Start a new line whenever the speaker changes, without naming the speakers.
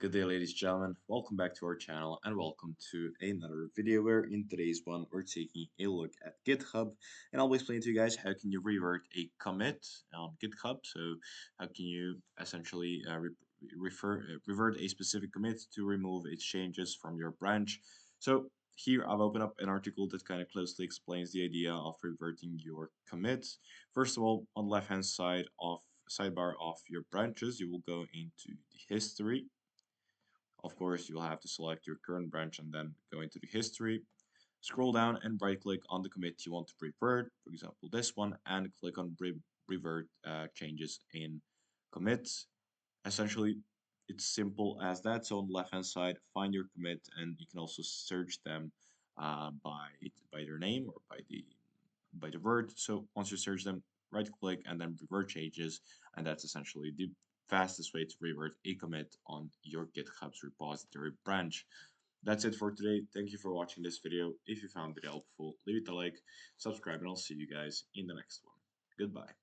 Good day, ladies and gentlemen. Welcome back to our channel and welcome to another video where in today's one we're taking a look at GitHub, and I'll be explaining to you guys how can you revert a commit on GitHub. So how can you essentially revert a specific commit to remove its changes from your branch. So here I've opened up an article that kind of closely explains the idea of reverting your commits. First of all, on the left hand side of sidebar of your branches, you will go into the history. Of course, you'll have to select your current branch and then go into the history. Scroll down and right click on the commit you want to revert, for example this one, and click on revert changes in commits. Essentially, it's simple as that. So on the left hand side, find your commit, and you can also search them by their name or by the word. So once you search them, right click and then revert changes, and that's essentially the fastest way to revert a commit on your GitHub's repository branch. That's it for today. Thank you for watching this video. If you found it helpful, leave it a like, subscribe, and I'll see you guys in the next one. Goodbye.